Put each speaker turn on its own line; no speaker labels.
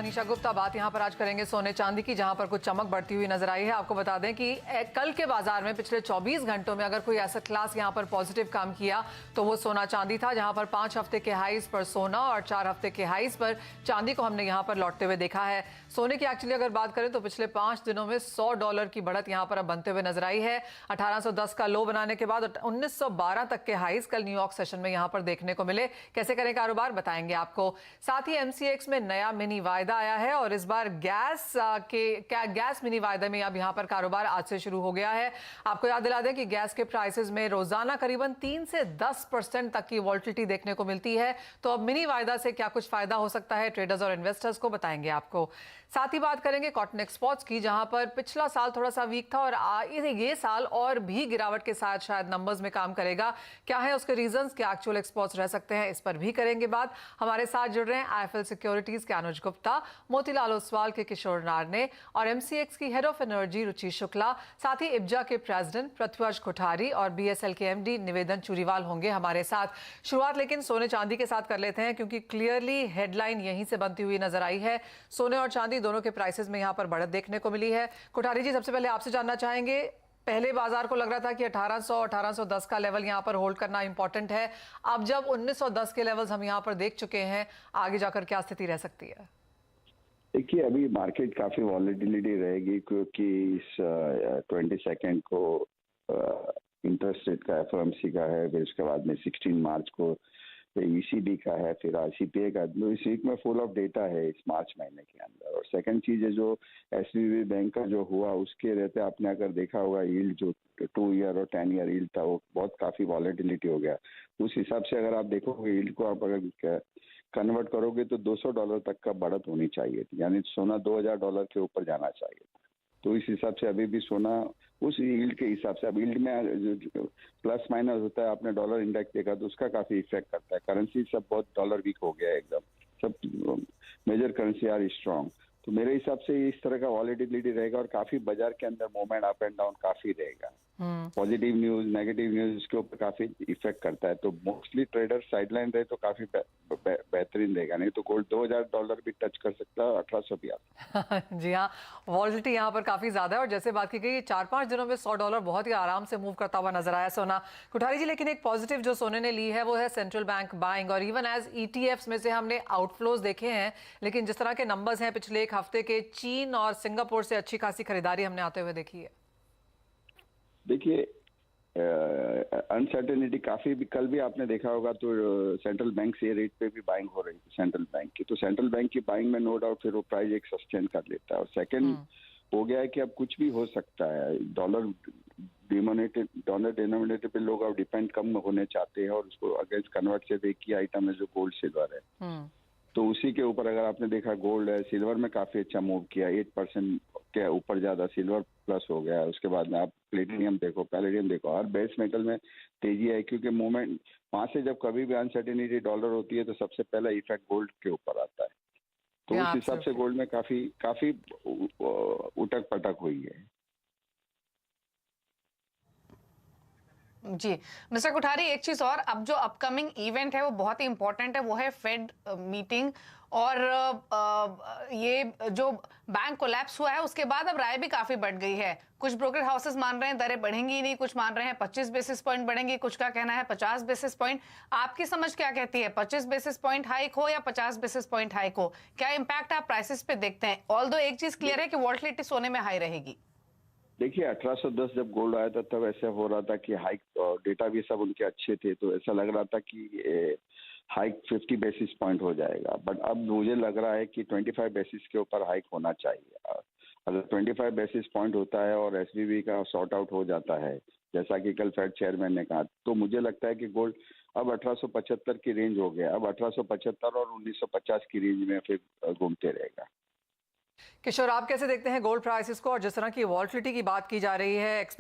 निशा गुप्ता। बात यहाँ पर आज करेंगे सोने चांदी की, जहाँ पर कुछ चमक बढ़ती हुई नजर आई है। आपको बता दें कि कल के बाजार में पिछले 24 घंटों में अगर कोई एसेट क्लास यहाँ पर पॉजिटिव काम किया तो वो सोना चांदी था, जहाँ पर 5 हफ्ते के हाईज पर सोना और 4 हफ्ते के हाईज पर चांदी को हमने यहाँ पर लौटते हुए देखा है। सोने की एक्चुअली अगर बात करें तो पिछले 5 दिनों में $100 की बढ़त यहाँ पर अब बनते हुए नजर आई है। 1810 का लो बनाने के बाद 1912 तक के हाईज कल न्यूयॉर्क सेशन में यहाँ पर देखने को मिले। कैसे करें कारोबार बताएंगे आपको। साथ ही एमसीएक्स में नया मिनी वायदा आया है और इस बार गैस मिनी वायदे में अब यहाँ पर कारोबार आज से शुरू हो गया है। आपको याद दिला दें कि गैस के प्राइसेस में रोजाना करीबन 3 से 10% तक की वॉल्टिलिटी देखने को मिलती है। तो अब मिनी वायदा से क्या कुछ फायदा हो सकता है ट्रेडर्स और इन्वेस्टर्स को, बताएंगे आपको। साथ ही बात करेंगे कॉटन एक्सपोर्ट्स की, जहां पर पिछला साल थोड़ा सा वीक था और ये साल और भी गिरावट के साथ शायद नंबर्स में काम करेगा। क्या है उसके रीजंस, क्या एक्चुअल एक्सपोर्ट्स रह सकते हैं, इस पर भी करेंगे बात। हमारे साथ जुड़ रहे हैं आईएफएल सिक्योरिटीज के अनुज गुप्ता, मोतीलाल ओसवाल के किशोर नारने और एमसीएक्स की हेड ऑफ एनर्जी रुचि शुक्ला, साथ ही इब्जा के प्रेसिडेंट पृथ्वीराज कोठारी और बीएसएल के एमडी निवेदन चूरीवाल होंगे हमारे साथ। शुरुआत लेकिन सोने चांदी के साथ कर लेते हैं, क्योंकि क्लियरली हेडलाइन यहीं से बनती हुई नजर आई है। सोने और चांदी दोनों के प्राइसेस में यहां पर बढ़त देखने को मिली है। कोठारी जी, सबसे पहले आपसे जानना चाहेंगे, पहले बाजार को लग रहा था कि 1800-1810 का लेवल यहां पर होल्ड करना इंपॉर्टेंट है। अब जब 1910 के लेवल्स हम यहां पर देख चुके हैं, आगे जाकर क्या स्थिति रह सकती है?
देखिए, अभी मार्केट काफी वॉलेटिलिटी रहेगी, क्योंकि इस 22 को इंटरेस्ट रेट का एफओएमसी का है, फिर उसके बाद में 16 मार्च को ईसीबी का है, फिर आरसीपीए का। इस वीक में फुल ऑफ डेटा है इस मार्च महीने के अंदर। और सेकंड चीज है, जो एसवीबी बैंक का जो हुआ उसके रहते आपने अगर देखा होगा, यील्ड जो 2 ईयर और 10 ईयर यील्ड था वो बहुत काफी वॉलेटिलिटी हो गया। उस हिसाब से अगर आप देखोगे यील्ड को, आप अगर कन्वर्ट करोगे तो $200 तक का बढ़त होनी चाहिए थी, यानी सोना $2000 के ऊपर जाना चाहिए। तो इस हिसाब से अभी भी सोना उस यील्ड के हिसाब से, अब यील्ड में प्लस माइनस होता है, आपने डॉलर इंडेक्स देखा तो उसका काफी इफेक्ट करता है। करेंसी सब बहुत डॉलर वीक हो गया है एकदम, सब मेजर करेंसी आर स्ट्रॉन्ग। तो मेरे हिसाब से इस तरह का वॉलेटिलिटी रहेगा और काफी बाजार के अंदर मूवमेंट अप एंड डाउन काफी रहेगा। पॉजिटिव न्यूज, नेगेटिव न्यूज इसके ऊपर काफी इफेक्ट करता है। तो मोस्टली ट्रेडर साइडलाइन रहे तो काफी बेहतरीन रहेगा, नहीं तो गोल्ड $2000 भी टच कर सकता है, 1800 भी आता।
जी हाँ, वॉलेटिलिटी यहाँ पर काफी ज्यादा है और जैसे बात की गई 4-5 दिनों में $100 बहुत ही आराम से मूव करता हुआ नजर आया सोना। कोठारी जी, लेकिन एक पॉजिटिव जो सोने ने ली है वो है सेंट्रल बैंक बाइंग, और इवन एज ईटीएफ्स में से हमने आउटफ्लोज देखे हैं, लेकिन जिस तरह के नंबर्स हैं पिछले एक हफ्ते के, चीन और सिंगापुर से अच्छी खासी खरीदारी हमने आते हुए देखी है।
देखिए, अनसर्टेनिटी काफी भी, कल भी आपने देखा होगा तो सेंट्रल बैंक से रेट पे भी बाइंग हो रही थी सेंट्रल बैंक की। तो सेंट्रल बैंक की बाइंग में नो डाउट फिर वो प्राइस एक सस्टेन कर लेता है। और सेकंड हो गया है कि अब कुछ भी हो सकता है, डॉलर डिनोमिनेटेड पे लोग अब डिपेंड कम होने चाहते हैं और उसको अगेंस्ट कन्वर्ट से एक ही आइटम है जो गोल्ड सिल्वर है। तो उसी के ऊपर अगर आपने देखा, गोल्ड है, सिल्वर में काफी अच्छा मूव किया, 8% के ऊपर ज्यादा सिल्वर प्लस हो गया है। उसके बाद में आप प्लेटिनियम देखो, पैलेडियम देखो, हर बेस मेटल में तेजी है, क्योंकि मूवमेंट वहां से जब कभी भी अनसर्टेनिटी डॉलर होती है तो सबसे पहला इफेक्ट गोल्ड के ऊपर आता है। तो उस हिसाब से गोल्ड में काफी उटक पटक हुई है।
जी मिस्टर कोठारी, एक चीज और, अब जो अपकमिंग इवेंट है वो बहुत ही इंपॉर्टेंट है, वो है फेड मीटिंग। और ये जो बैंक कोलैप्स हुआ है उसके बाद अब राय भी काफी बढ़ गई है। कुछ ब्रोकर हाउसेस मान रहे हैं दरें बढ़ेंगी ही नहीं, कुछ मान रहे हैं 25 बेसिस पॉइंट बढ़ेंगी, कुछ का कहना है 50 बेसिस पॉइंट। आपकी समझ क्या कहती है, 25 बेसिस पॉइंट हाइक हो या 50 बेसिस पॉइंट हाइक हो, क्या इंपैक्ट आप प्राइसेस पे देखते हैं? ऑल्दो एक चीज क्लियर है कि वॉलेटिलिटी सोने में हाई रहेगी।
देखिए, 1810 जब गोल्ड आया था तब ऐसे हो रहा था कि हाइक, डेटा भी सब उनके अच्छे थे, तो ऐसा लग रहा था कि हाइक 50 बेसिस पॉइंट हो जाएगा। बट अब मुझे लग रहा है कि 25 बेसिस के ऊपर हाइक होना चाहिए। अगर 25 बेसिस पॉइंट होता है और एसवीबी का सॉर्ट आउट हो जाता है, जैसा कि कल फेड चेयरमैन ने कहा, तो मुझे लगता है कि गोल्ड अब 1875 की रेंज हो गया। अब 1875 और 1950 की रेंज में फिर घूमते रहेगा।
किशोर, आप कैसे देखते हैं गोल्ड प्राइसेस को, और जिस तरह की वॉलेटिलिटी की बात की जा रही है,